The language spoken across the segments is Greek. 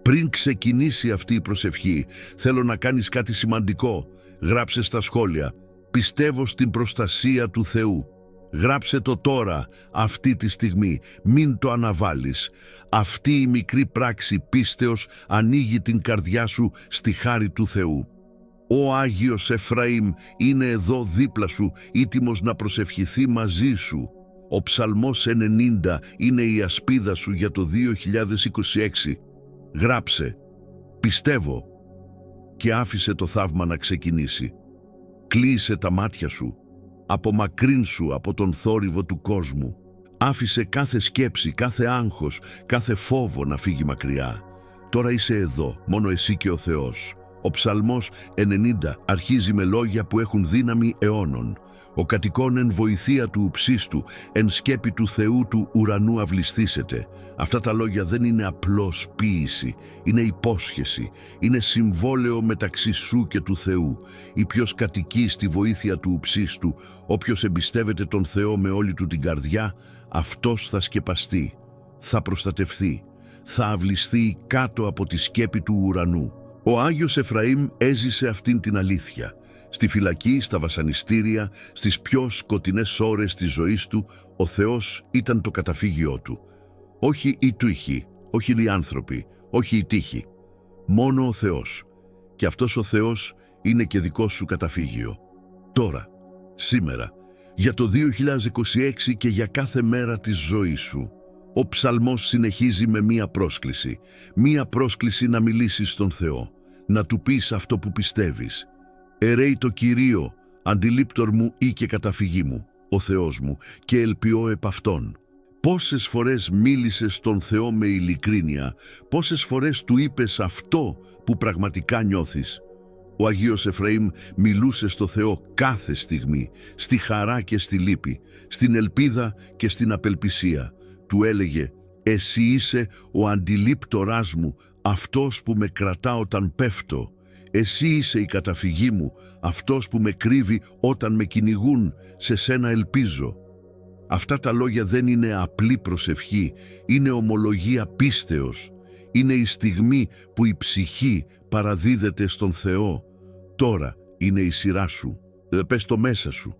Πριν ξεκινήσει αυτή η προσευχή, θέλω να κάνεις κάτι σημαντικό. Γράψε στα σχόλια «Πιστεύω στην προστασία του Θεού». Γράψε το τώρα, αυτή τη στιγμή, μην το αναβάλεις. Αυτή η μικρή πράξη πίστεως ανοίγει την καρδιά σου στη χάρη του Θεού. Ο Άγιος Εφραήμ είναι εδώ δίπλα σου, έτοιμος να προσευχηθεί μαζί σου. Ο Ψαλμός 90 είναι η ασπίδα σου για το 2026. Γράψε «Πιστεύω» και άφησε το θαύμα να ξεκινήσει. Κλείσε τα μάτια σου, απομακρύνσου από τον θόρυβο του κόσμου. Άφησε κάθε σκέψη, κάθε άγχος, κάθε φόβο να φύγει μακριά. Τώρα είσαι εδώ, μόνο εσύ και ο Θεός. Ο Ψαλμός 90 αρχίζει με λόγια που έχουν δύναμη αιώνων. Ο κατοικών εν βοηθεία του ουψίστου, εν σκέπη του Θεού του ουρανού αυλιστήσετε. Αυτά τα λόγια δεν είναι απλώς ποίηση, είναι υπόσχεση, είναι συμβόλαιο μεταξύ σου και του Θεού. Όποιος κατοικεί στη βοήθεια του ουψίστου, όποιος εμπιστεύεται τον Θεό με όλη του την καρδιά, αυτός θα σκεπαστεί, θα προστατευθεί, θα αυλιστεί κάτω από τη σκέπη του ουρανού. Ο Άγιος Εφραήμ έζησε αυτήν την αλήθεια. Στη φυλακή, στα βασανιστήρια, στις πιο σκοτεινές ώρες της ζωής του, ο Θεός ήταν το καταφύγιό του. Όχι η τύχη, όχι οι άνθρωποι, όχι η τύχη. Μόνο ο Θεός. Και αυτός ο Θεός είναι και δικό σου καταφύγιο. Τώρα, σήμερα, για το 2026 και για κάθε μέρα της ζωής σου. Ο Ψαλμός συνεχίζει με μία πρόσκληση. Μία πρόσκληση να μιλήσεις στον Θεό, να του πεις αυτό που πιστεύεις. «Ερέει το Κυρίο, αντιλήπτορ μου ή και καταφυγή μου, ο Θεός μου, και ελπιώ επ' Αυτόν». Πόσες φορές μίλησες στον Θεό με ειλικρίνεια, πόσες φορές του είπες αυτό που πραγματικά νιώθεις. Ο Αγίος Εφραήμ μιλούσε στο Θεό κάθε στιγμή, στη χαρά και στη λύπη, στην ελπίδα και στην απελπισία. Του έλεγε «Εσύ είσαι ο αντιλήπτοράς μου, αυτός που με κρατά όταν πέφτω. Εσύ είσαι η καταφυγή μου, αυτός που με κρύβει όταν με κυνηγούν, σε σένα ελπίζω». Αυτά τα λόγια δεν είναι απλή προσευχή, είναι ομολογία πίστεως. Είναι η στιγμή που η ψυχή παραδίδεται στον Θεό. Τώρα είναι η σειρά σου. Πες το μέσα σου.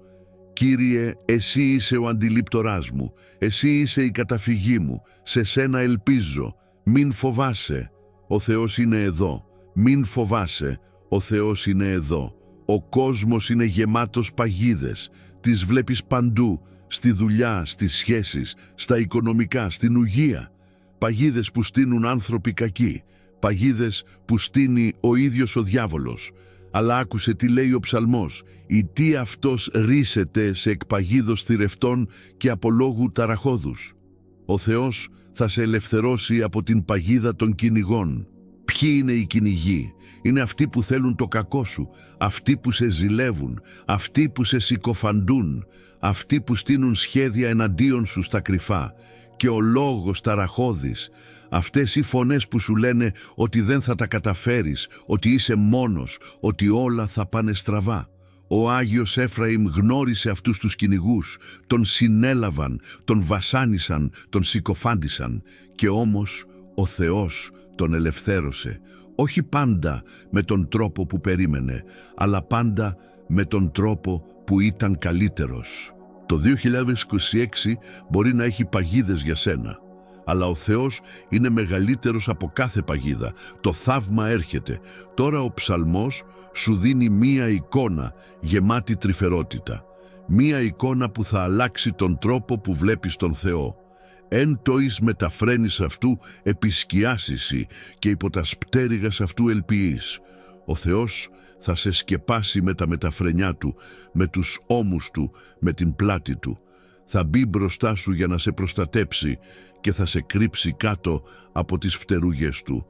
«Κύριε, εσύ είσαι ο αντιλήπτοράς μου, εσύ είσαι η καταφυγή μου, σε σένα ελπίζω, μην φοβάσαι, ο Θεός είναι εδώ, μην φοβάσαι, ο Θεός είναι εδώ». Ο κόσμος είναι γεμάτος παγίδες, τις βλέπεις παντού, στη δουλειά, στις σχέσεις, στα οικονομικά, στην υγεία. Παγίδες που στείνουν άνθρωποι κακοί, παγίδες που στείνει ο ίδιος ο διάβολος. Αλλά άκουσε τι λέει ο Ψαλμός, «Η τι αυτός ρίσεται σε εκπαγίδος θηρευτών και από λόγου ταραχώδους». Ο Θεός θα σε ελευθερώσει από την παγίδα των κυνηγών. Ποιοι είναι οι κυνηγοί? Είναι αυτοί που θέλουν το κακό σου, αυτοί που σε ζηλεύουν, αυτοί που σε συκοφαντούν, αυτοί που στείνουν σχέδια εναντίον σου στα κρυφά. Και ο λόγος ταραχώδης, αυτές οι φωνές που σου λένε ότι δεν θα τα καταφέρεις, ότι είσαι μόνος, ότι όλα θα πάνε στραβά. Ο Άγιος Εφραήμ γνώρισε αυτούς τους κυνηγούς, τον συνέλαβαν, τον βασάνισαν, τον συκοφάντησαν, και όμως ο Θεός τον ελευθέρωσε, όχι πάντα με τον τρόπο που περίμενε, αλλά πάντα με τον τρόπο που ήταν καλύτερος. Το 2026 μπορεί να έχει παγίδες για σένα, αλλά ο Θεός είναι μεγαλύτερος από κάθε παγίδα. Το θαύμα έρχεται. Τώρα ο Ψαλμός σου δίνει μία εικόνα γεμάτη τρυφερότητα. Μία εικόνα που θα αλλάξει τον τρόπο που βλέπεις τον Θεό. «Εν το εις μεταφραίνεις αυτού επισκιάσισι και υπό τα σπτέρυγας αυτού ελπιείς». Ο Θεός θα σε σκεπάσει με τα μεταφρενιά Του, με τους ώμους Του, με την πλάτη Του. Θα μπει μπροστά σου για να σε προστατέψει και θα σε κρύψει κάτω από τις φτερούγες Του.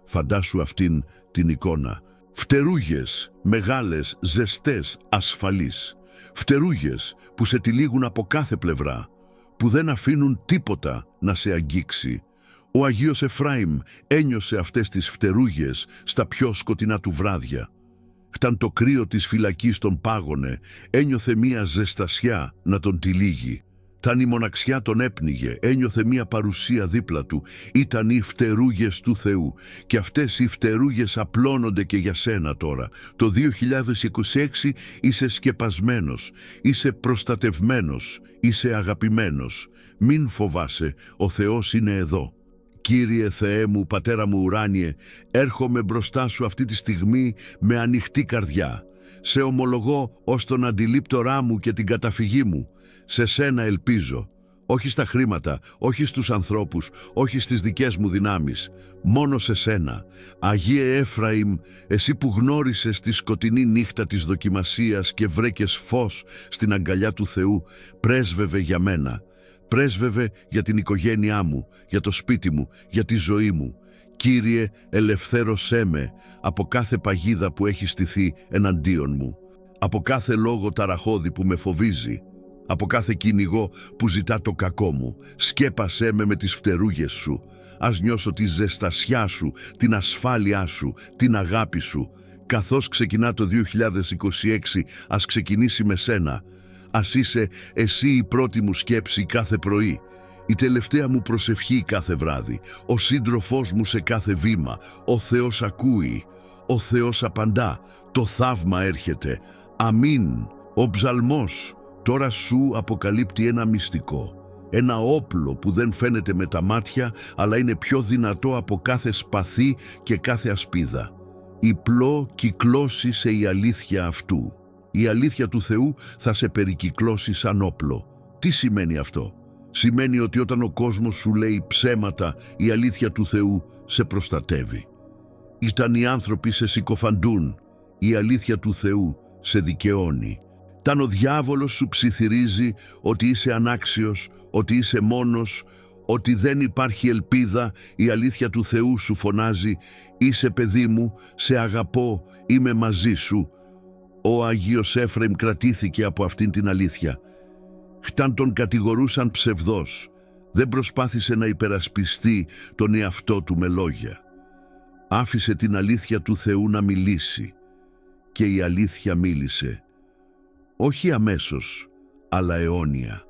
Φαντάσου αυτήν την εικόνα. Φτερούγες μεγάλες, ζεστές, ασφαλείς. Φτερούγες που σε τυλίγουν από κάθε πλευρά, που δεν αφήνουν τίποτα να σε αγγίξει. Ο Αγίος Εφραήμ ένιωσε αυτές τις φτερούγες στα πιο σκοτεινά του βράδια. Χταν το κρύο της φυλακής τον πάγωνε, ένιωθε μία ζεστασιά να τον τυλίγει. Ταν η μοναξιά τον έπνιγε, ένιωθε μία παρουσία δίπλα του. Ήταν οι φτερούγες του Θεού. Και αυτές οι φτερούγες απλώνονται και για σένα τώρα. Το 2026 είσαι σκεπασμένος, είσαι προστατευμένος, είσαι αγαπημένος. Μην φοβάσαι, ο Θεός είναι εδώ. Κύριε Θεέ μου, Πατέρα μου ουράνιε, έρχομαι μπροστά σου αυτή τη στιγμή με ανοιχτή καρδιά. Σε ομολογώ ως τον αντιλήπτορά μου και την καταφυγή μου. Σε σένα ελπίζω, όχι στα χρήματα, όχι στους ανθρώπους, όχι στις δικές μου δυνάμεις, μόνο σε σένα. Αγίε Έφραημ, εσύ που γνώρισες τη σκοτεινή νύχτα της δοκιμασίας και βρέκες φως στην αγκαλιά του Θεού, πρέσβευε για μένα. Πρέσβευε για την οικογένειά μου, για το σπίτι μου, για τη ζωή μου. Κύριε, ελευθέρωσέ με από κάθε παγίδα που έχει στηθεί εναντίον μου, από κάθε λόγο ταραχώδη που με φοβίζει, από κάθε κυνηγό που ζητά το κακό μου. Σκέπασέ με τις φτερούγες σου. Ας νιώσω τη ζεστασιά σου, την ασφάλειά σου, την αγάπη σου. Καθώς ξεκινά το 2026, ας ξεκινήσει με σένα. Ας είσαι εσύ η πρώτη μου σκέψη κάθε πρωί, η τελευταία μου προσευχή κάθε βράδυ, ο σύντροφός μου σε κάθε βήμα. Ο Θεός ακούει, ο Θεός απαντά, το θαύμα έρχεται. Αμήν. Ο ψαλμός τώρα σου αποκαλύπτει ένα μυστικό, ένα όπλο που δεν φαίνεται με τα μάτια, αλλά είναι πιο δυνατό από κάθε σπαθί και κάθε ασπίδα. Υπλό κυκλώσει σε η αλήθεια αυτού. Η αλήθεια του Θεού θα σε περικυκλώσει σαν όπλο. Τι σημαίνει αυτό? Σημαίνει ότι όταν ο κόσμος σου λέει ψέματα, η αλήθεια του Θεού σε προστατεύει. Όταν οι άνθρωποι σε συκοφαντούν, η αλήθεια του Θεού σε δικαιώνει. Όταν ο διάβολος σου ψιθυρίζει ότι είσαι ανάξιος, ότι είσαι μόνος, ότι δεν υπάρχει ελπίδα, η αλήθεια του Θεού σου φωνάζει «Είσαι παιδί μου, σε αγαπώ, είμαι μαζί σου». Ο Άγιος Έφραιμ κρατήθηκε από αυτήν την αλήθεια. Χταν τον κατηγορούσαν ψευδός, δεν προσπάθησε να υπερασπιστεί τον εαυτό του με λόγια. Άφησε την αλήθεια του Θεού να μιλήσει και η αλήθεια μίλησε. Όχι αμέσως, αλλά αιώνια.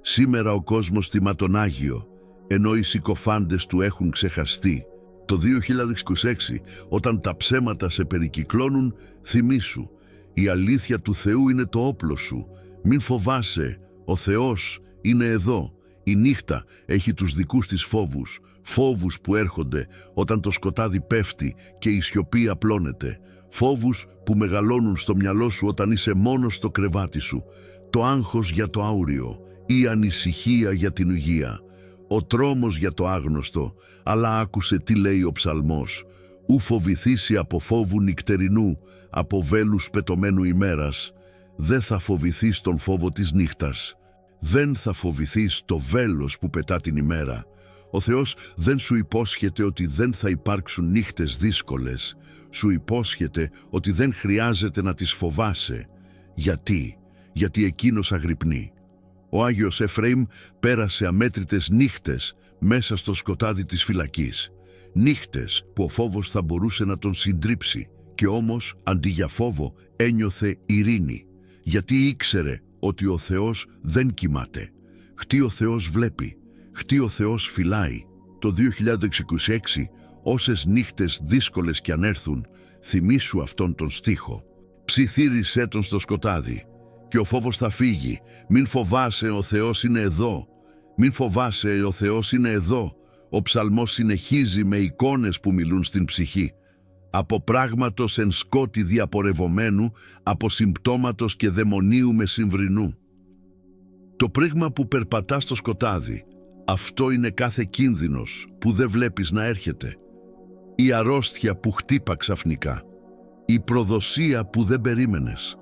Σήμερα ο κόσμος τιμά τον Άγιο, ενώ οι συκοφάντες του έχουν ξεχαστεί. Το 2026, όταν τα ψέματα σε περικυκλώνουν, θυμήσου, η αλήθεια του Θεού είναι το όπλο σου. Μην φοβάσαι, ο Θεός είναι εδώ. Η νύχτα έχει τους δικούς της φόβους, φόβους που έρχονται όταν το σκοτάδι πέφτει και η σιωπή απλώνεται. Φόβους που μεγαλώνουν στο μυαλό σου όταν είσαι μόνος στο κρεβάτι σου. Το άγχος για το άουριο, η ανησυχία για την υγεία, ο τρόμος για το άγνωστο. Αλλά άκουσε τι λέει ο ψαλμός. Ου φοβηθήσει από φόβου νυχτερινού, από βέλους πετωμένου ημέρας. Δεν θα φοβηθείς τον φόβο της νύχτας. Δεν θα φοβηθείς το βέλος που πετά την ημέρα. Ο Θεός δεν σου υπόσχεται ότι δεν θα υπάρξουν νύχτες δύσκολες. Σου υπόσχεται ότι δεν χρειάζεται να τις φοβάσαι. Γιατί? Γιατί εκείνος αγρυπνεί. Ο Άγιος Εφραίμ πέρασε αμέτρητες νύχτες μέσα στο σκοτάδι της φυλακής. Νύχτες που ο φόβος θα μπορούσε να τον συντρίψει. Και όμως, αντί για φόβο, ένιωθε ειρήνη. Γιατί ήξερε ότι ο Θεός δεν κοιμάται. Χτί ο Θεός βλέπει. Χτί ο Θεός φυλάει. Το 2026, όσες νύχτες δύσκολες κι αν έρθουν, θυμήσου αυτόν τον στίχο. Ψιθύρισέ τον στο σκοτάδι και ο φόβος θα φύγει. Μην φοβάσαι, ο Θεός είναι εδώ. Μην φοβάσαι, ο Θεός είναι εδώ. Ο ψαλμός συνεχίζει με εικόνες που μιλούν στην ψυχή. Από πράγματος εν σκότη διαπορευωμένου, από συμπτώματος και δαιμονίου με συμβρινού. Το πρίγμα που περπατά στο σκοτάδι, αυτό είναι κάθε κίνδυνος που δεν βλέπεις να έρχεται. Η αρρώστια που χτύπα ξαφνικά. Η προδοσία που δεν περίμενες.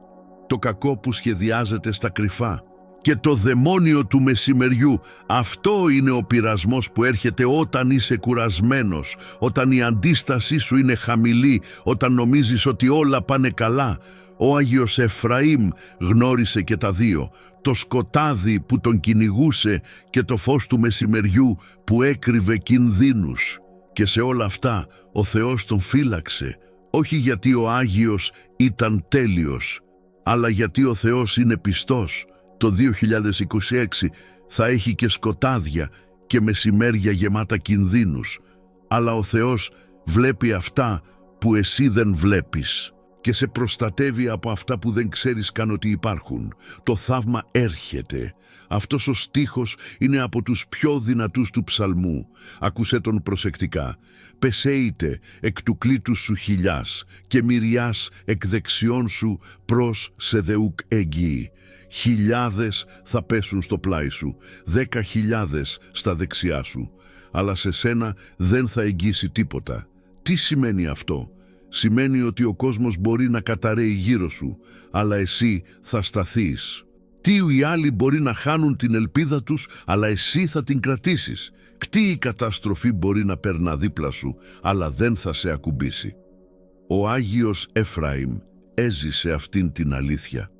Το κακό που σχεδιάζεται στα κρυφά. Και το δαιμόνιο του μεσημεριού, αυτό είναι ο πειρασμός που έρχεται όταν είσαι κουρασμένος, όταν η αντίστασή σου είναι χαμηλή, όταν νομίζεις ότι όλα πάνε καλά. Ο Άγιος Εφραίμ γνώρισε και τα δύο, το σκοτάδι που τον κυνηγούσε και το φως του μεσημεριού που έκρυβε κινδύνους. Και σε όλα αυτά ο Θεός τον φύλαξε, όχι γιατί ο Άγιος ήταν τέλειος, αλλά γιατί ο Θεός είναι πιστός. Το 2026 Θα έχει και σκοτάδια και μεσημέρια γεμάτα κινδύνους, αλλά ο Θεός βλέπει αυτά που εσύ δεν βλέπεις και σε προστατεύει από αυτά που δεν ξέρεις καν ότι υπάρχουν. Το θαύμα έρχεται. Αυτός ο στίχος είναι από τους πιο δυνατούς του ψαλμού. Ακούσέ τον προσεκτικά. «Πεσέιτε εκ του κλήτους σου χιλιάς και μυριάς εκ δεξιών σου προς σε δεούκ εγγύη. Χιλιάδες θα πέσουν στο πλάι σου, 10.000 στα δεξιά σου, αλλά σε σένα δεν θα εγγύσει τίποτα». Τι σημαίνει αυτό? Σημαίνει ότι ο κόσμος μπορεί να καταραίει γύρω σου, αλλά εσύ θα σταθείς. Τι οι άλλοι μπορεί να χάνουν την ελπίδα τους, αλλά εσύ θα την κρατήσεις. Τι η καταστροφή μπορεί να περνά δίπλα σου, αλλά δεν θα σε ακουμπήσει. Ο Άγιος Εφραήμ έζησε αυτήν την αλήθεια.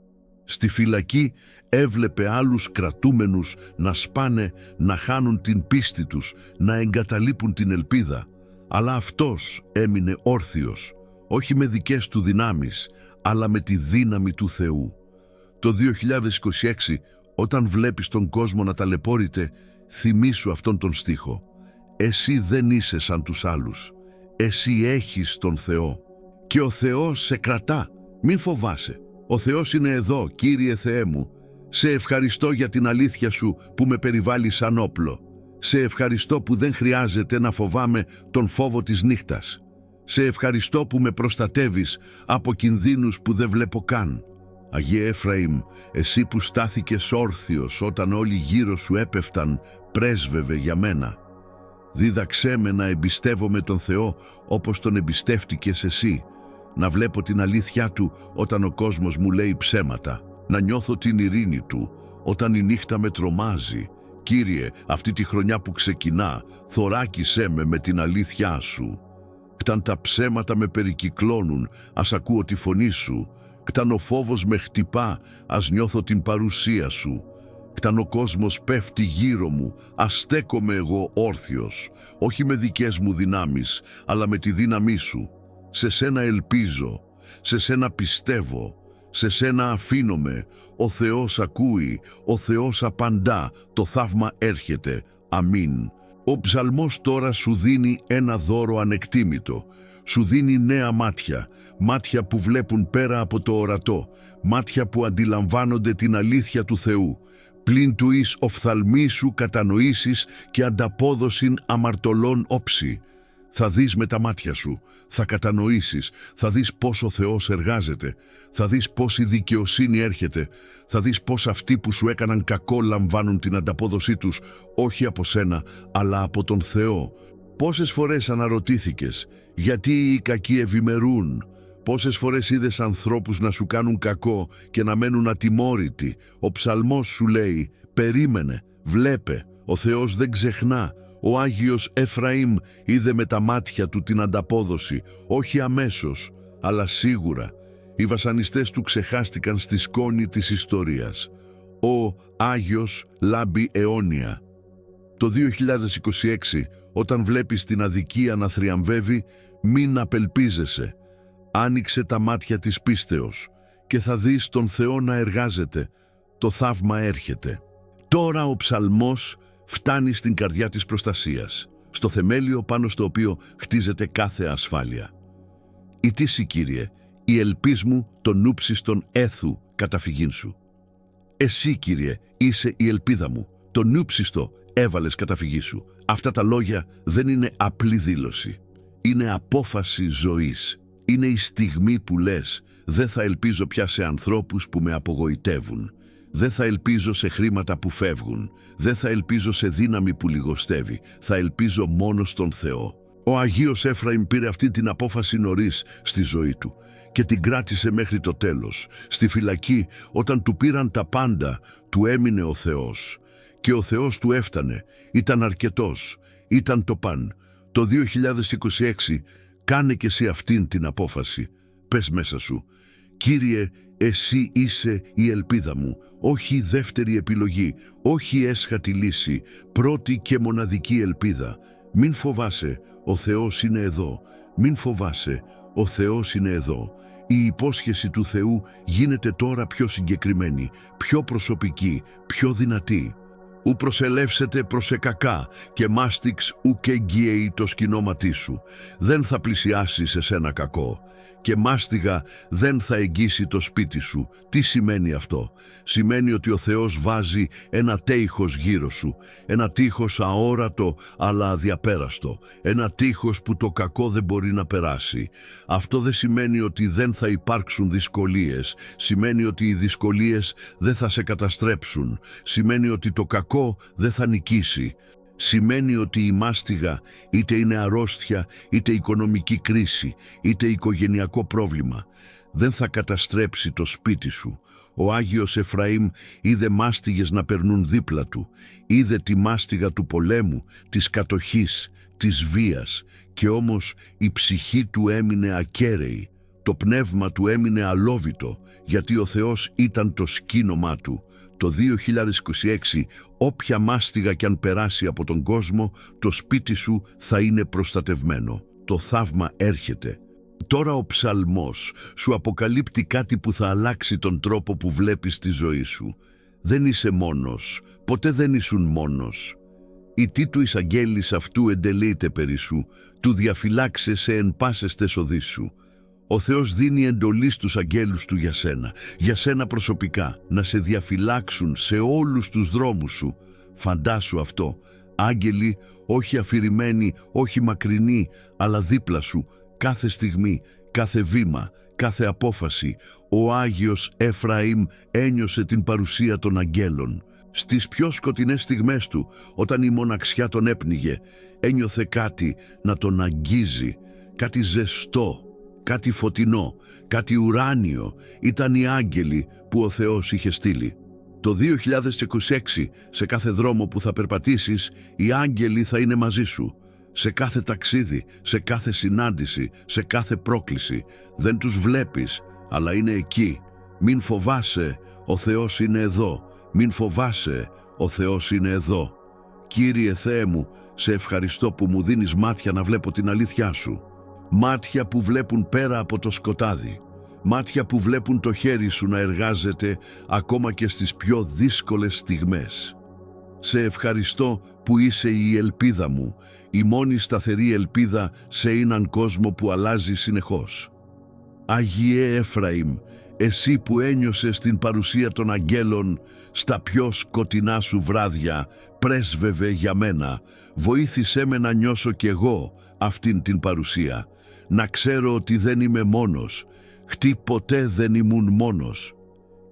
Στη φυλακή έβλεπε άλλους κρατούμενους να σπάνε, να χάνουν την πίστη τους, να εγκαταλείπουν την ελπίδα. Αλλά αυτός έμεινε όρθιος, όχι με δικές του δυνάμεις, αλλά με τη δύναμη του Θεού. Το 2026, όταν βλέπεις τον κόσμο να ταλαιπωρείται, θυμήσου αυτόν τον στίχο. Εσύ δεν είσαι σαν τους άλλους. Εσύ έχεις τον Θεό. Και ο Θεός σε κρατά. Μην φοβάσαι. Ο Θεός είναι εδώ, Κύριε Θεέ μου. Σε ευχαριστώ για την αλήθεια σου που με περιβάλλει σαν όπλο. Σε ευχαριστώ που δεν χρειάζεται να φοβάμαι τον φόβο της νύχτας. Σε ευχαριστώ που με προστατεύεις από κινδύνους που δεν βλέπω καν. Αγίε Εφραήμ, εσύ που στάθηκες όρθιος όταν όλοι γύρω σου έπεφταν, πρέσβευε για μένα. Δίδαξέ με να εμπιστεύομαι τον Θεό όπως τον εμπιστεύτηκες εσύ. Να βλέπω την αλήθειά Του όταν ο κόσμος μου λέει ψέματα. Να νιώθω την ειρήνη Του όταν η νύχτα με τρομάζει. Κύριε, αυτή τη χρονιά που ξεκινά, θωράκισέ με την αλήθειά Σου. Κταν τα ψέματα με περικυκλώνουν, ας ακούω τη φωνή Σου. Κταν ο φόβος με χτυπά, ας νιώθω την παρουσία Σου. Κταν ο κόσμος πέφτει γύρω μου, ας στέκομαι εγώ όρθιος, όχι με δικές μου δυνάμεις, αλλά με τη δύναμή Σου. Σε Σένα ελπίζω, σε Σένα πιστεύω, σε Σένα αφήνομαι. Ο Θεός ακούει, ο Θεός απαντά, το θαύμα έρχεται. Αμήν. Ο ψαλμός τώρα σου δίνει ένα δώρο ανεκτήμητο. Σου δίνει νέα μάτια, μάτια που βλέπουν πέρα από το ορατό, μάτια που αντιλαμβάνονται την αλήθεια του Θεού. Πλην του εις οφθαλμοί σου κατανοήσεις και ανταπόδοσιν αμαρτωλών όψη. Θα δεις με τα μάτια σου, θα κατανοήσεις, θα δεις πώς ο Θεός εργάζεται, θα δεις πώς η δικαιοσύνη έρχεται, θα δεις πώς αυτοί που σου έκαναν κακό λαμβάνουν την ανταπόδοσή τους, όχι από σένα, αλλά από τον Θεό. Πόσες φορές αναρωτήθηκες, γιατί οι κακοί ευημερούν? Πόσες φορές είδες ανθρώπους να σου κάνουν κακό και να μένουν ατιμόρυτοι? Ο ψαλμός σου λέει, περίμενε, βλέπε, ο Θεός δεν ξεχνά. Ο Άγιος Εφραήμ είδε με τα μάτια του την ανταπόδοση, όχι αμέσως, αλλά σίγουρα. Οι βασανιστές του ξεχάστηκαν στη σκόνη της ιστορίας. Ο Άγιος λάμπει αιώνια. Το 2026, όταν βλέπεις την αδικία να θριαμβεύει, μην απελπίζεσαι. Άνοιξε τα μάτια της πίστεως και θα δεις τον Θεό να εργάζεται. Το θαύμα έρχεται. Τώρα ο ψαλμός φτάνει στην καρδιά της προστασίας, στο θεμέλιο πάνω στο οποίο χτίζεται κάθε ασφάλεια. «Ητήσι, Κύριε, η ελπίς μου τον νούψιστον έθου καταφυγήν σου». Εσύ, Κύριε, είσαι η ελπίδα μου, τον νούψιστο έβαλες καταφυγή σου. Αυτά τα λόγια δεν είναι απλή δήλωση. Είναι απόφαση ζωής. Είναι η στιγμή που λες, δεν θα ελπίζω πια σε ανθρώπους που με απογοητεύουν. Δεν θα ελπίζω σε χρήματα που φεύγουν. Δεν θα ελπίζω σε δύναμη που λιγοστεύει. Θα ελπίζω μόνο στον Θεό. Ο Αγίος Εφραήμ πήρε αυτή την απόφαση νωρίς στη ζωή του και την κράτησε μέχρι το τέλος. Στη φυλακή, όταν του πήραν τα πάντα, του έμεινε ο Θεός. Και ο Θεός του έφτανε. Ήταν αρκετός. Ήταν το παν. Το 2026 κάνε και εσύ αυτήν την απόφαση. Πες μέσα σου, Κύριε, εσύ είσαι η ελπίδα μου, όχι η δεύτερη επιλογή, όχι η έσχατη λύση, πρώτη και μοναδική ελπίδα. Μην φοβάσαι, ο Θεός είναι εδώ. Μην φοβάσαι, ο Θεός είναι εδώ. Η υπόσχεση του Θεού γίνεται τώρα πιο συγκεκριμένη, πιο προσωπική, πιο δυνατή. Ου προσελεύσετε προς εκακά και μάστιξ ου και εγγύει το σκηνώματί σου. Δεν θα πλησιάσει σε σένα κακό και μάστιγα δεν θα εγγύσει το σπίτι σου. Τι σημαίνει αυτό? Σημαίνει ότι ο Θεός βάζει ένα τείχος γύρω σου, ένα τείχος αόρατο αλλά αδιαπέραστο, ένα τείχος που το κακό δεν μπορεί να περάσει. Αυτό δεν σημαίνει ότι δεν θα υπάρξουν δυσκολίες, σημαίνει ότι οι δυσκολίες δεν θα σε καταστρέψουν, σημαίνει ότι το κακό δεν θα νικήσει. Σημαίνει ότι η μάστιγα, είτε είναι αρρώστια, είτε οικονομική κρίση, είτε οικογενειακό πρόβλημα, δεν θα καταστρέψει το σπίτι σου. Ο Άγιος Εφραήμ είδε μάστιγες να περνούν δίπλα του, είδε τη μάστιγα του πολέμου, της κατοχής, της βίας, και όμως η ψυχή του έμεινε ακέραιη, το πνεύμα του έμεινε αλόβητο, γιατί ο Θεός ήταν το σκήνομά του. Το 2026, όποια μάστιγα κι αν περάσει από τον κόσμο, το σπίτι σου θα είναι προστατευμένο. Το θαύμα έρχεται. Τώρα ο ψαλμός σου αποκαλύπτει κάτι που θα αλλάξει τον τρόπο που βλέπεις τη ζωή σου. Δεν είσαι μόνος, ποτέ δεν ήσουν μόνος. Η τι του εισαγγέλης αυτού εντελείται περί σου, του διαφυλάξε σε εν πάσες τες οδείς σου. Ο Θεός δίνει εντολή στους αγγέλους του για σένα προσωπικά, να σε διαφυλάξουν σε όλους τους δρόμους σου. Φαντάσου αυτό, άγγελοι όχι αφηρημένοι, όχι μακρινοί, αλλά δίπλα σου, κάθε στιγμή, κάθε βήμα, κάθε απόφαση. Ο Άγιος Εφραήμ ένιωσε την παρουσία των αγγέλων. Στις πιο σκοτεινές στιγμές του, όταν η μοναξιά τον έπνιγε, ένιωθε κάτι να τον αγγίζει, κάτι ζεστό, κάτι φωτεινό, κάτι ουράνιο. Ήταν οι άγγελοι που ο Θεός είχε στείλει. Το 2026, σε κάθε δρόμο που θα περπατήσεις, οι άγγελοι θα είναι μαζί σου. Σε κάθε ταξίδι, σε κάθε συνάντηση, σε κάθε πρόκληση. Δεν τους βλέπεις, αλλά είναι εκεί. Μην φοβάσαι, ο Θεός είναι εδώ. Μην φοβάσαι, ο Θεός είναι εδώ. Κύριε Θεέ μου, σε ευχαριστώ που μου δίνεις μάτια να βλέπω την αλήθειά σου. Μάτια που βλέπουν πέρα από το σκοτάδι. Μάτια που βλέπουν το χέρι σου να εργάζεται ακόμα και στις πιο δύσκολες στιγμές. Σε ευχαριστώ που είσαι η ελπίδα μου, η μόνη σταθερή ελπίδα σε έναν κόσμο που αλλάζει συνεχώς. Άγιε Εφραήμ, εσύ που ένιωσες την παρουσία των αγγέλων στα πιο σκοτεινά σου βράδια, πρέσβευε για μένα. Βοήθησέ με να νιώσω κι εγώ αυτήν την παρουσία. Να ξέρω ότι δεν είμαι μόνος. Χτί ποτέ δεν ήμουν μόνος.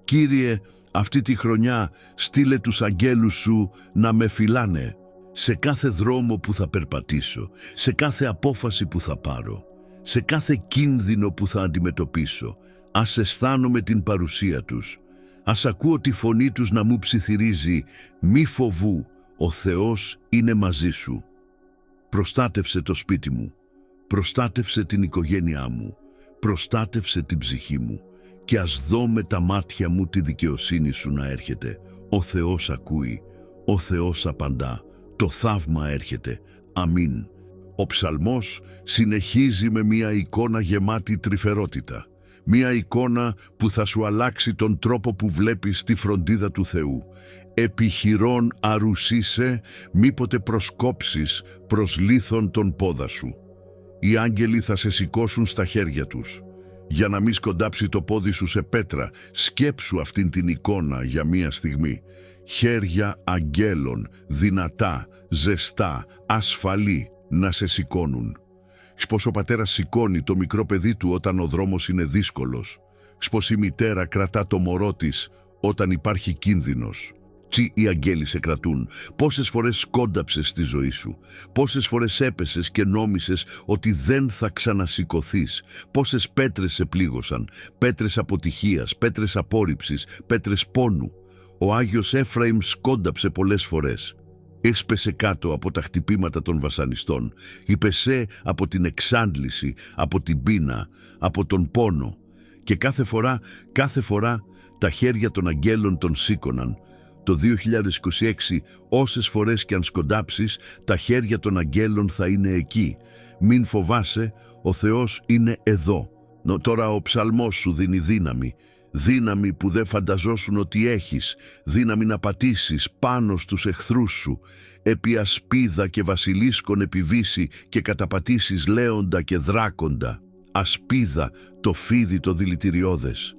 Κύριε, αυτή τη χρονιά στείλε τους αγγέλους σου να με φυλάνε. Σε κάθε δρόμο που θα περπατήσω, σε κάθε απόφαση που θα πάρω, σε κάθε κίνδυνο που θα αντιμετωπίσω, ας αισθάνομαι την παρουσία τους. Ας ακούω τη φωνή τους να μου ψιθυρίζει «Μη φοβού, ο Θεός είναι μαζί σου». Προστάτευσε το σπίτι μου, προστάτευσε την οικογένειά μου, προστάτευσε την ψυχή μου και ας δω με τα μάτια μου τη δικαιοσύνη σου να έρχεται. Ο Θεός ακούει, ο Θεός απαντά, το θαύμα έρχεται. Αμήν. Ο ψαλμός συνεχίζει με μια εικόνα γεμάτη τρυφερότητα. Μια εικόνα που θα σου αλλάξει τον τρόπο που βλέπεις τη φροντίδα του Θεού. Επιχειρών αρουσίσε, μήποτε προσκόψεις προς λίθον τον πόδα σου. Οι άγγελοι θα σε σηκώσουν στα χέρια τους. Για να μην σκοντάψει το πόδι σου σε πέτρα, σκέψου αυτήν την εικόνα για μία στιγμή. Χέρια αγγέλων, δυνατά, ζεστά, ασφαλή, να σε σηκώνουν. Πως ο πατέρας σηκώνει το μικρό παιδί του όταν ο δρόμος είναι δύσκολος. Πως η μητέρα κρατά το μωρό της όταν υπάρχει κίνδυνος. Τι οι αγγέλοι σε κρατούν. Πόσες φορές σκόνταψες στη ζωή σου. Πόσες φορές έπεσες και νόμισες ότι δεν θα ξανασηκωθείς. Πόσες πέτρες σε πλήγωσαν. Πέτρες αποτυχίας, πέτρες απόρριψης, πέτρες πόνου. Ο Άγιος Εφραήμ σκόνταψε πολλές φορές. Έσπεσε κάτω από τα χτυπήματα των βασανιστών. Υπεσέ από την εξάντληση, από την πείνα, από τον πόνο. Και κάθε φορά τα χέρια των αγγέλων τον σήκωναν. Το 2026, όσες φορές και αν σκοντάψεις, τα χέρια των αγγέλων θα είναι εκεί. Μην φοβάσαι, ο Θεός είναι εδώ. Τώρα ο ψαλμός σου δίνει δύναμη. δύναμη που δεν φανταζόσουν ότι έχεις, δύναμη να πατήσεις πάνω στους εχθρούς σου, επί ασπίδα και βασιλίσκον επιβήσει και καταπατήσεις λέοντα και δράκοντα, ασπίδα το φίδι το δηλητηριώδες,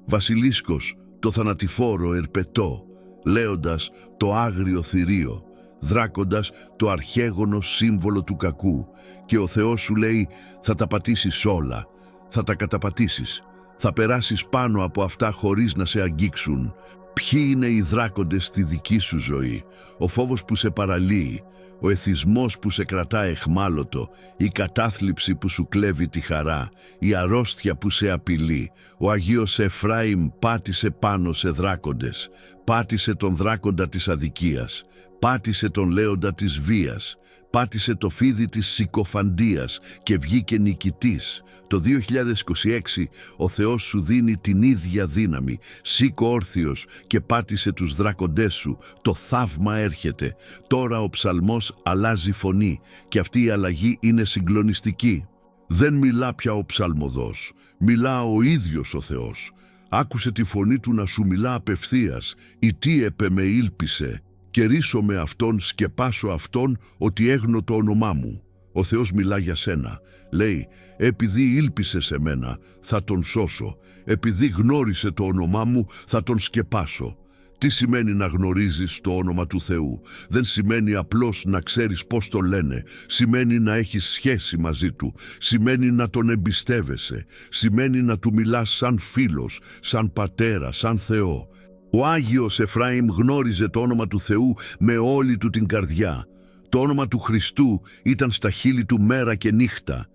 βασιλίσκος το θανατηφόρο ερπετό, λέοντας το άγριο θηρίο, δράκοντας το αρχαίγωνο σύμβολο του κακού, και ο Θεός σου λέει θα τα πατήσεις όλα, θα τα καταπατήσεις, θα περάσεις πάνω από αυτά χωρίς να σε αγγίξουν. Ποιοι είναι οι δράκοντες στη δική σου ζωή? Ο φόβος που σε παραλύει, ο εθισμός που σε κρατά εχμάλωτο, η κατάθλιψη που σου κλέβει τη χαρά, η αρρώστια που σε απειλεί. Ο Αγίος Εφράιμ πάτησε πάνω σε δράκοντες, πάτησε τον δράκοντα της αδικίας, πάτησε τον λέοντα της βίας, πάτησε το φίδι της συκοφαντίας και βγήκε νικητής. Το 2026 ο Θεός σου δίνει την ίδια δύναμη. Σήκω όρθιος και πάτησε τους δράκοντές σου. Το θαύμα έρχεται. Τώρα ο ψαλμός αλλάζει φωνή και αυτή η αλλαγή είναι συγκλονιστική. Δεν μιλά πια ο ψαλμοδός, μιλά ο ίδιος ο Θεός. Άκουσε τη φωνή του να σου μιλά απευθείας. «Η τι επε με ήλπισε, και ρίσω με αυτόν, σκεπάσω αυτόν, ότι έγνω το όνομά μου». Ο Θεός μιλά για σένα. Λέει, επειδή ήλπισε σε μένα, θα τον σώσω. Επειδή γνώρισε το όνομά μου, θα τον σκεπάσω. Τι σημαίνει να γνωρίζεις το όνομα του Θεού? Δεν σημαίνει απλώς να ξέρεις πώς το λένε. Σημαίνει να έχεις σχέση μαζί του. Σημαίνει να τον εμπιστεύεσαι. Σημαίνει να του μιλάς σαν φίλος, σαν πατέρα, σαν Θεό. Ο Άγιος Εφράιμ γνώριζε το όνομα του Θεού με όλη του την καρδιά. Το όνομα του Χριστού ήταν στα χείλη του μέρα και νύχτα.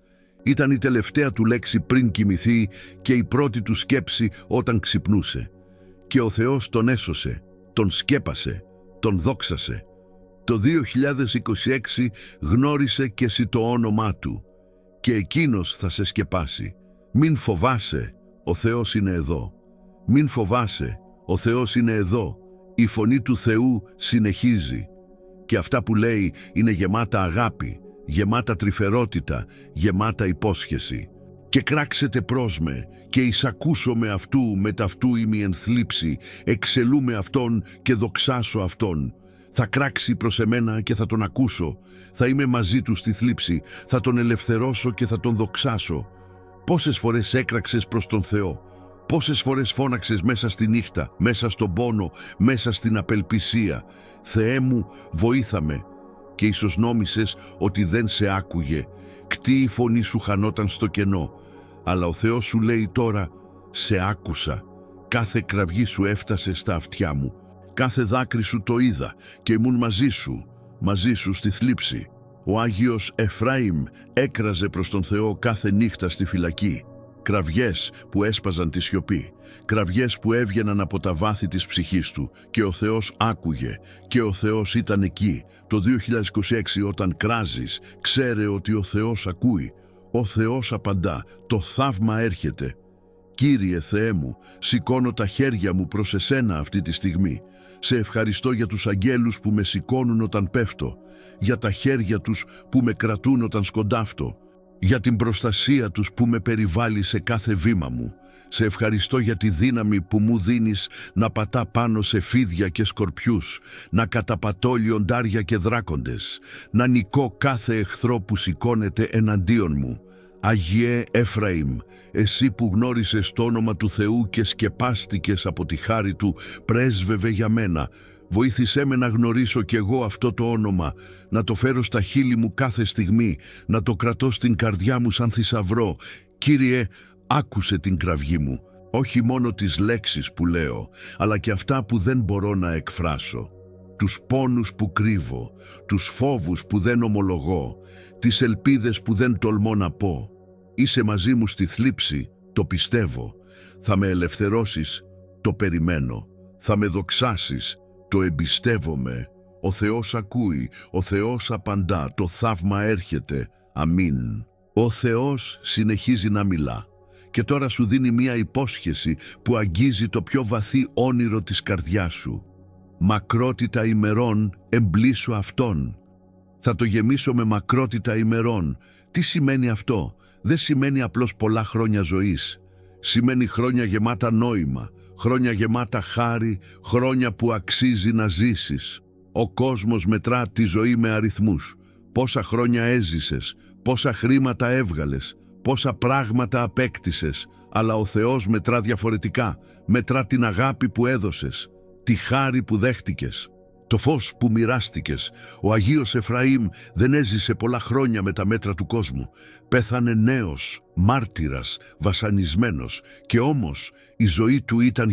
Ήταν η τελευταία του λέξη πριν κοιμηθεί και η πρώτη του σκέψη όταν ξυπνούσε. Και ο Θεός τον έσωσε, τον σκέπασε, τον δόξασε. Το 2026 γνώρισε και εσύ το όνομά του και εκείνος θα σε σκεπάσει. Μην φοβάσαι, ο Θεός είναι εδώ. Μην φοβάσαι, ο Θεός είναι εδώ. Η φωνή του Θεού συνεχίζει και αυτά που λέει είναι γεμάτα αγάπη, γεμάτα τρυφερότητα, γεμάτα υπόσχεση. Και κράξετε προς με και εισακούσω με αυτού, με ταυτού ημι ενθλίψη, εξελού με αυτόν και δοξάσω αυτόν. Θα κράξει προς εμένα και θα τον ακούσω, θα είμαι μαζί του στη θλίψη, θα τον ελευθερώσω και θα τον δοξάσω. Πόσες φορές έκραξες προς τον Θεό, πόσες φορές φώναξες μέσα στη νύχτα, μέσα στον πόνο, μέσα στην απελπισία. Θεέ μου, βοήθα με. Και ίσως νόμισες ότι δεν σε άκουγε. Κτή η φωνή σου χανόταν στο κενό. Αλλά ο Θεός σου λέει τώρα, σε άκουσα. Κάθε κραυγή σου έφτασε στα αυτιά μου. Κάθε δάκρυ σου το είδα και ήμουν μαζί σου στη θλίψη. Ο Άγιος Εφράιμ έκραζε προς τον Θεό κάθε νύχτα στη φυλακή. Κραυγές που έσπαζαν τη σιωπή, κραυγές που έβγαιναν από τα βάθη της ψυχής του και ο Θεός άκουγε και ο Θεός ήταν εκεί. Το 2026 όταν κράζεις, ξέρε ότι ο Θεός ακούει, ο Θεός απαντά, το θαύμα έρχεται. Κύριε Θεέ μου, σηκώνω τα χέρια μου προς εσένα αυτή τη στιγμή. Σε ευχαριστώ για τους αγγέλους που με σηκώνουν όταν πέφτω, για τα χέρια τους που με κρατούν όταν σκοντάφτω, για την προστασία τους που με περιβάλλει σε κάθε βήμα μου. Σε ευχαριστώ για τη δύναμη που μου δίνεις να πατά πάνω σε φίδια και σκορπιούς, να καταπατώ λιοντάρια και δράκοντες, να νικώ κάθε εχθρό που σηκώνεται εναντίον μου. Αγιέ Εφραήμ, εσύ που γνώρισες το όνομα του Θεού και σκεπάστηκες από τη χάρη του, πρέσβευε για μένα. Βοήθησέ με να γνωρίσω κι εγώ αυτό το όνομα, να το φέρω στα χείλη μου κάθε στιγμή, να το κρατώ στην καρδιά μου σαν θησαυρό. Κύριε, άκουσε την κραυγή μου, όχι μόνο τις λέξεις που λέω, αλλά και αυτά που δεν μπορώ να εκφράσω. Τους πόνους που κρύβω, τους φόβους που δεν ομολογώ, τις ελπίδες που δεν τολμώ να πω. Είσαι μαζί μου στη θλίψη, το πιστεύω. Θα με ελευθερώσεις, το περιμένω. Θα με δοξάσεις, το εμπιστεύομαι. Ο Θεός ακούει, ο Θεός απαντά, το θαύμα έρχεται. Αμήν. Ο Θεός συνεχίζει να μιλά και τώρα σου δίνει μία υπόσχεση που αγγίζει το πιο βαθύ όνειρο της καρδιάς σου. Μακρότητα ημερών εμπλήσω αυτόν. Θα το γεμίσω με μακρότητα ημερών. Τι σημαίνει αυτό? Δεν σημαίνει απλώς πολλά χρόνια ζωής. Σημαίνει χρόνια γεμάτα νόημα, χρόνια γεμάτα χάρη, χρόνια που αξίζει να ζήσεις. Ο κόσμος μετρά τη ζωή με αριθμούς. Πόσα χρόνια έζησες, πόσα χρήματα έβγαλες, πόσα πράγματα απέκτησες, αλλά ο Θεός μετρά διαφορετικά, μετρά την αγάπη που έδωσες, τη χάρη που δέχτηκες, το φως που μοιράστηκες. Ο Αγίος Εφραήμ δεν έζησε πολλά χρόνια με τα μέτρα του κόσμου. Πέθανε νέος, μάρτυρας, βασανισμένος, και όμως η ζωή του ήταν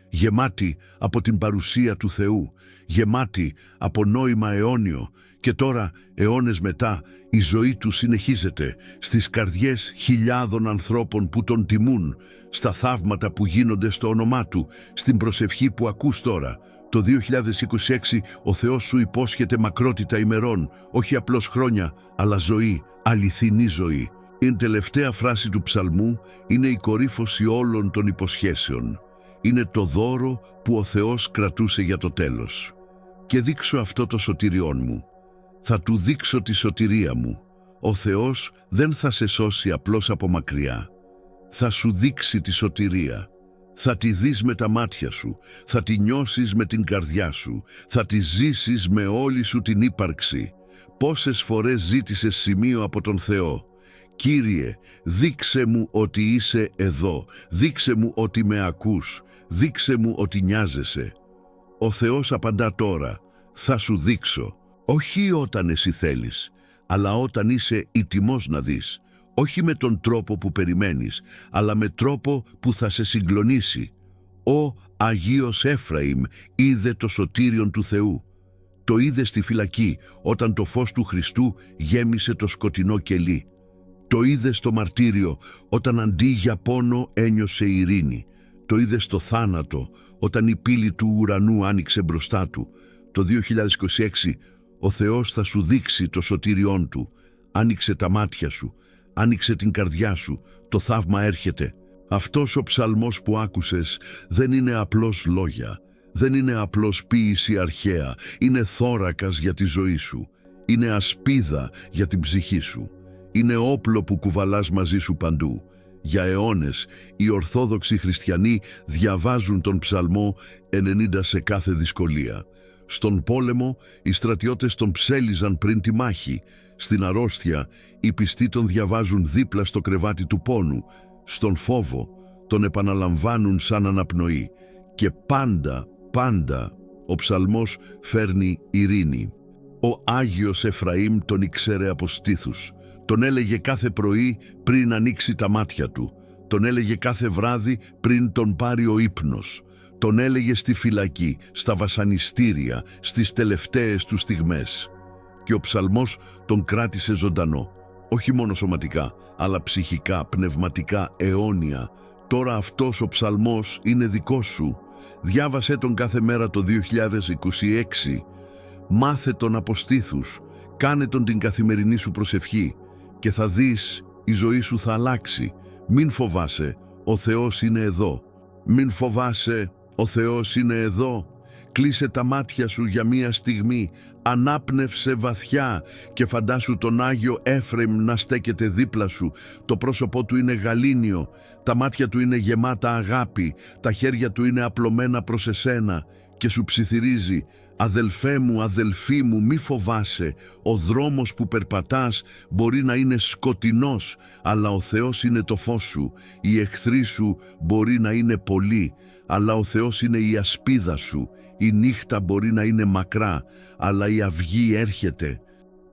γεμάτη από την παρουσία του Θεού, γεμάτη από νόημα αιώνιο, και τώρα, αιώνες μετά, η ζωή του συνεχίζεται στις καρδιές χιλιάδων ανθρώπων που τον τιμούν, στα θαύματα που γίνονται στο όνομά του, στην προσευχή που ακούς τώρα. Το 2026 ο Θεός σου υπόσχεται μακρότητα ημερών, όχι απλώς χρόνια, αλλά ζωή, αληθινή ζωή. Η τελευταία φράση του ψαλμού είναι η κορύφωση όλων των υποσχέσεων. Είναι το δώρο που ο Θεός κρατούσε για το τέλος. «Και δείξω αυτό το σωτήριόν μου. Θα του δείξω τη σωτηρία μου». Ο Θεός δεν θα σε σώσει απλώς από μακριά. Θα σου δείξει τη σωτηρία. Θα τη δεις με τα μάτια σου, θα τη νιώσεις με την καρδιά σου, θα τη ζήσεις με όλη σου την ύπαρξη. Πόσες φορές ζήτησες σημείο από τον Θεό? «Κύριε, δείξε μου ότι είσαι εδώ, δείξε μου ότι με ακούς, δείξε μου ότι νοιάζεσαι». Ο Θεός απαντά τώρα, «Θα σου δείξω». Όχι όταν εσύ θέλεις, αλλά όταν είσαι έτοιμος να δεις. Όχι με τον τρόπο που περιμένεις, αλλά με τρόπο που θα σε συγκλονίσει. Ο Αγίος Έφραημ είδε το σωτήριον του Θεού. Το είδε στη φυλακή, όταν το φως του Χριστού γέμισε το σκοτεινό κελί. Το είδε στο μαρτύριο, όταν αντί για πόνο ένιωσε ειρήνη. Το είδε στο θάνατο, όταν η πύλη του ουρανού άνοιξε μπροστά του. Το 2026 ο Θεός θα σου δείξει το σωτήριόν του. Άνοιξε τα μάτια σου, άνοιξε την καρδιά σου, το θαύμα έρχεται. Αυτός ο ψαλμός που άκουσες δεν είναι απλώς λόγια, δεν είναι απλώς ποίηση αρχαία, είναι θώρακας για τη ζωή σου, είναι ασπίδα για την ψυχή σου, είναι όπλο που κουβαλάς μαζί σου παντού. Για αιώνες οι Ορθόδοξοι Χριστιανοί διαβάζουν τον ψαλμό 90 σε κάθε δυσκολία. Στον πόλεμο οι στρατιώτες τον ψέλιζαν πριν τη μάχη. Στην αρρώστια οι πιστοί τον διαβάζουν δίπλα στο κρεβάτι του πόνου. Στον φόβο τον επαναλαμβάνουν σαν αναπνοή. Και πάντα ο ψαλμός φέρνει ειρήνη. Ο Άγιος Εφραήμ τον ήξερε από στήθους. Τον έλεγε κάθε πρωί πριν ανοίξει τα μάτια του. Τον έλεγε κάθε βράδυ πριν τον πάρει ο ύπνος. Τον έλεγε στη φυλακή, στα βασανιστήρια, στις τελευταίες του στιγμές. Και ο ψαλμός τον κράτησε ζωντανό. Όχι μόνο σωματικά, αλλά ψυχικά, πνευματικά, αιώνια. Τώρα αυτός ο ψαλμός είναι δικός σου. Διάβασέ τον κάθε μέρα το 2026. Μάθε τον από στήθους. Κάνε τον την καθημερινή σου προσευχή. Και θα δεις, η ζωή σου θα αλλάξει. Μην φοβάσαι, ο Θεός είναι εδώ. Μην φοβάσαι, ο Θεός είναι εδώ. Κλείσε τα μάτια σου για μία στιγμή, ανάπνευσε βαθιά και φαντάσου τον Άγιο Έφραιμ να στέκεται δίπλα σου. Το πρόσωπό του είναι γαλήνιο, τα μάτια του είναι γεμάτα αγάπη, τα χέρια του είναι απλωμένα προς εσένα και σου ψιθυρίζει: «Αδελφέ μου, αδελφή μου, μη φοβάσαι. Ο δρόμος που περπατάς μπορεί να είναι σκοτεινός, αλλά ο Θεός είναι το φως σου. Οι εχθροί σου μπορεί να είναι πολλοί, αλλά ο Θεός είναι η ασπίδα σου. Η νύχτα μπορεί να είναι μακρά, αλλά η αυγή έρχεται.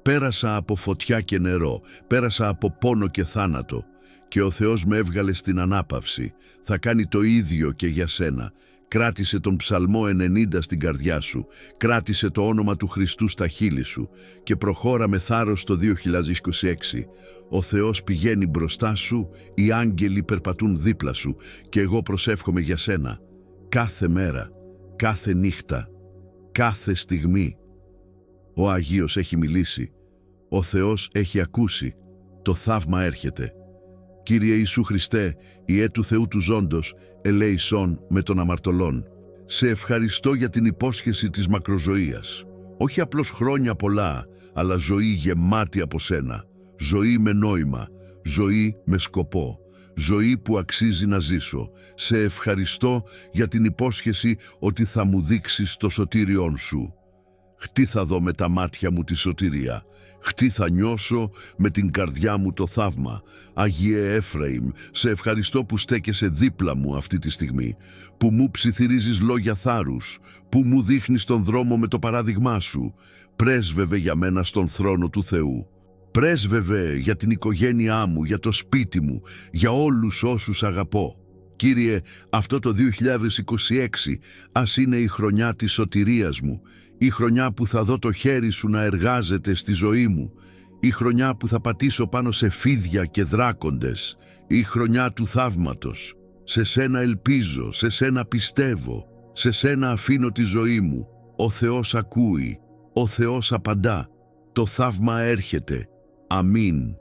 Πέρασα από φωτιά και νερό, πέρασα από πόνο και θάνατο, και ο Θεός με έβγαλε στην ανάπαυση. Θα κάνει το ίδιο και για σένα». Κράτησε τον ψαλμό 90 στην καρδιά σου, κράτησε το όνομα του Χριστού στα χείλη σου και προχώρα με θάρρος το 2026. Ο Θεός πηγαίνει μπροστά σου, οι άγγελοι περπατούν δίπλα σου και εγώ προσεύχομαι για σένα. Κάθε μέρα, κάθε νύχτα, κάθε στιγμή. Ο Αγίος έχει μιλήσει, ο Θεός έχει ακούσει, το θαύμα έρχεται. Κύριε Ιησού Χριστέ, Ιε του Θεού του ζώντος, ελέησον με των αμαρτωλών. Σε ευχαριστώ για την υπόσχεση της μακροζωίας. Όχι απλώς χρόνια πολλά, αλλά ζωή γεμάτη από σένα. Ζωή με νόημα, ζωή με σκοπό, Ζωή που αξίζει να ζήσω. Σε ευχαριστώ για την υπόσχεση ότι θα μου δείξεις το σωτήριόν σου. Χτί θα δω με τα μάτια μου τη σωτηρία. Χτί θα νιώσω με την καρδιά μου το θαύμα. Άγιε Έφραημ, σε ευχαριστώ που στέκεσαι δίπλα μου αυτή τη στιγμή, που μου ψιθυρίζεις λόγια θάρρους, που μου δείχνεις τον δρόμο με το παράδειγμά σου. Πρέσβευε για μένα στον θρόνο του Θεού. Πρέσβευε για την οικογένειά μου, για το σπίτι μου, για όλους όσους αγαπώ. Κύριε, αυτό το 2026 ας είναι η χρονιά της σωτηρίας μου, η χρονιά που θα δω το χέρι σου να εργάζεται στη ζωή μου, η χρονιά που θα πατήσω πάνω σε φίδια και δράκοντες, η χρονιά του θαύματος. Σε σένα ελπίζω, σε σένα πιστεύω, σε σένα αφήνω τη ζωή μου. Ο Θεός ακούει, ο Θεός απαντά, το θαύμα έρχεται. Αμήν.